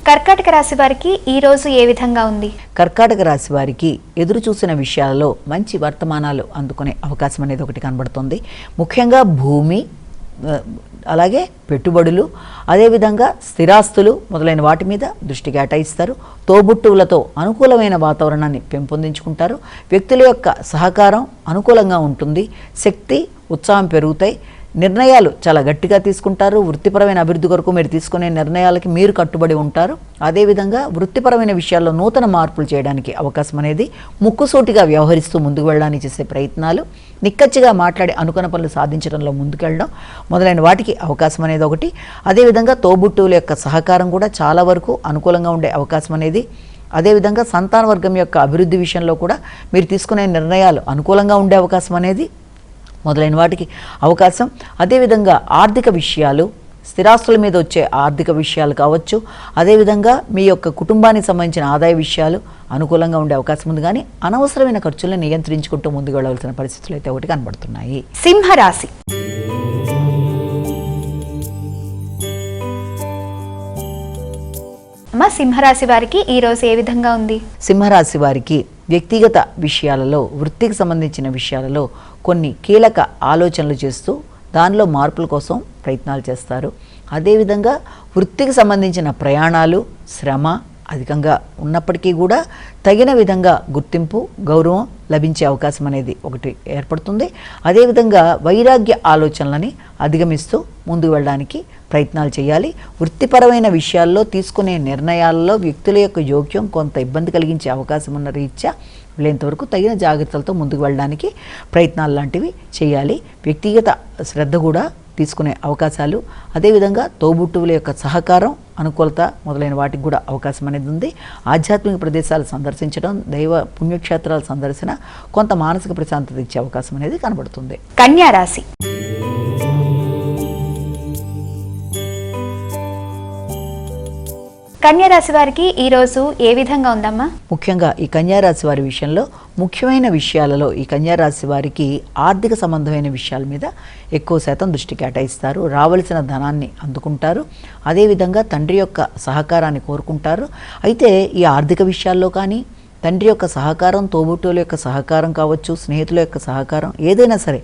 కర్కాటక రాశి వారికి ఈ రోజు ఏ విధంగా ఉంది? కర్కాటక రాశి వారికి ఎదురు చూసిన విషయాలలో మంచి వర్తమానాలు అందుకునే అవకాశం అనేది ఒకటి కనబడుతుంది. ముఖ్యంగా భూమి, అలాగే పెట్టుబడులు, అదేవిధంగా స్థిరాస్తులు మొదలైన వాటి మీద దృష్టి కేటాయిస్తారు. తోబుట్టువులతో అనుకూలమైన వాతావరణాన్ని పెంపొందించుకుంటారు. వ్యక్తుల యొక్క సహకారం అనుకూలంగా ఉంటుంది. శక్తి, ఉత్సాహం పెరుగుతాయి. నిర్ణయాలు చాలా గట్టిగా తీసుకుంటారు. వృత్తిపరమైన అభివృద్ధి కొరకు మీరు తీసుకునే నిర్ణయాలకి మీరు కట్టుబడి ఉంటారు. అదేవిధంగా వృత్తిపరమైన విషయాల్లో నూతన మార్పులు చేయడానికి అవకాశం అనేది, ముక్కుసూటిగా వ్యవహరిస్తూ ముందుకు వెళ్ళడానికి చేసే ప్రయత్నాలు, నిక్కచ్చిగా మాట్లాడి అనుకున్న పనులు సాధించడంలో ముందుకెళ్ళడం మొదలైన వాటికి అవకాశం అనేది ఒకటి. అదేవిధంగా తోబుట్టువుల యొక్క సహకారం కూడా చాలా వరకు అనుకూలంగా ఉండే అవకాశం అనేది. అదేవిధంగా సంతాన వర్గం యొక్క అభివృద్ధి విషయంలో కూడా మీరు తీసుకునే నిర్ణయాలు అనుకూలంగా ఉండే అవకాశం అనేది మొదలైన వాటికి అవకాశం. అదేవిధంగా ఆర్థిక విషయాలు, స్థిరాస్తుల మీద వచ్చే ఆర్థిక విషయాలు కావచ్చు, అదేవిధంగా మీ యొక్క కుటుంబానికి సంబంధించిన ఆదాయ విషయాలు అనుకూలంగా ఉండే అవకాశం ఉంది. కానీ అనవసరమైన ఖర్చులను నియంత్రించుకుంటూ ముందుకు వెళ్ళవలసిన పరిస్థితులు అయితే ఒకటి కనబడుతున్నాయి. సింహరాశి. సింహరాశి వారికి ఈ రోజు ఏ విధంగా ఉంది? సింహరాశి వారికి వ్యక్తిగత విషయాలలో, వృత్తికి సంబంధించిన విషయాలలో కొన్ని కీలక ఆలోచనలు చేస్తూ దానిలో మార్పుల కోసం ప్రయత్నాలు చేస్తారు. అదేవిధంగా వృత్తికి సంబంధించిన ప్రయాణాలు, శ్రమ అధికంగా ఉన్నప్పటికీ కూడా తగిన విధంగా గుర్తింపు, గౌరవం లభించే అవకాశం అనేది ఒకటి ఏర్పడుతుంది. అదేవిధంగా వైరాగ్య ఆలోచనలని అధిగమిస్తూ ముందుకు వెళ్ళడానికి ప్రయత్నాలు చేయాలి. వృత్తిపరమైన విషయాల్లో తీసుకునే నిర్ణయాల్లో వ్యక్తుల యొక్క జోక్యం కొంత ఇబ్బంది కలిగించే అవకాశం ఉన్న రీత్యా వీళ్ళంతవరకు తగిన జాగ్రత్తలతో ముందుకు వెళ్ళడానికి ప్రయత్నాలు లాంటివి చేయాలి. వ్యక్తిగత శ్రద్ధ కూడా తీసుకునే అవకాశాలు, అదేవిధంగా తోబుట్టువుల యొక్క సహకారం, అనుకూలత మొదలైన వాటికి కూడా అవకాశం అనేది ఉంది. ఆధ్యాత్మిక ప్రదేశాలు సందర్శించడం, దైవ పుణ్యక్షేత్రాల సందర్శన కొంత మానసిక ప్రశాంతత ఇచ్చే అవకాశం అనేది కనబడుతుంది. కన్యా రాశి. కన్యా రాశి వారికి ఈ రోజు ఏ విధంగా ఉందమ్మా? ముఖ్యంగా ఈ కన్యా రాశి వారి విషయంలో ముఖ్యమైన విషయాలలో ఈ కన్యా రాశి వారికి ఆర్థిక సంబంధమైన విషయాల మీద ఎక్కువ శాతం దృష్టి కేటాయిస్తారు. రావలసిన ధనాన్ని అందుకుంటారు. అదేవిధంగా తండ్రి యొక్క సహకారాన్ని కోరుకుంటారు. అయితే ఈ ఆర్థిక విషయాల్లో కానీ, తండ్రి యొక్క సహకారం, తోబుట్టువుల యొక్క సహకారం కావచ్చు, స్నేహితుల యొక్క సహకారం, ఏదైనా సరే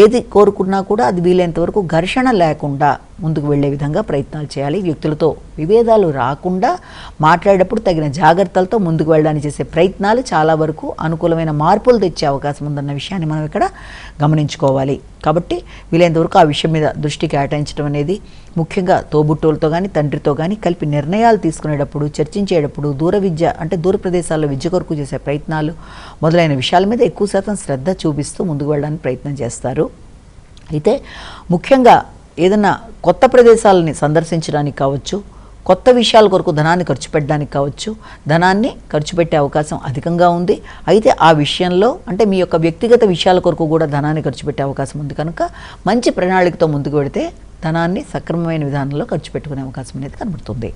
ఏది కోరుకున్నా కూడా అది వీలైనంత వరకు ఘర్షణ లేకుండా ముందుకు వెళ్లే విధంగా ప్రయత్నాలు చేయాలి. వ్యక్తులతో విభేదాలు రాకుండా మాట్లాడేటప్పుడు తగిన జాగ్రత్తలతో ముందుకు వెళ్ళడానికి చేసే ప్రయత్నాలు చాలా వరకు అనుకూలమైన మార్పులు తెచ్చే అవకాశం ఉందన్న విషయాన్ని మనం ఇక్కడ గమనించుకోవాలి. కాబట్టి వీలైనంత వరకు ఆ విషయం మీద దృష్టి కేటాయించడం అనేది, ముఖ్యంగా తోబుట్టువులతో కానీ తండ్రితో కానీ కలిపి నిర్ణయాలు తీసుకునేటప్పుడు, చర్చించేటప్పుడు, దూర విద్య అంటే దూర ప్రదేశాల్లో విద్య కొరకు చేసే ప్రయత్నాలు మొదలైన విషయాల మీద ఎక్కువ శాతం శ్రద్ధ చూపిస్తూ ముందుకు వెళ్ళడానికి ప్రయత్నం చేస్తారు. అయితే ముఖ్యంగా ఏదైనా కొత్త ప్రదేశాలని సందర్శించడానికి కావచ్చు, కొత్త విషయాల కొరకు ధనాన్ని ఖర్చు పెట్టడానికి కావచ్చు, ధనాన్ని ఖర్చు పెట్టే అవకాశం అధికంగా ఉంది. అయితే ఆ విషయంలో అంటే మీ యొక్క వ్యక్తిగత విషయాల కొరకు కూడా ధనాన్ని ఖర్చు పెట్టే అవకాశం ఉంది కనుక మంచి ప్రణాళికతో ముందుకు వెడితే ధనాన్ని సక్రమమైన విధానంలో ఖర్చు పెట్టుకునే అవకాశం అనేది కనబడుతుంది.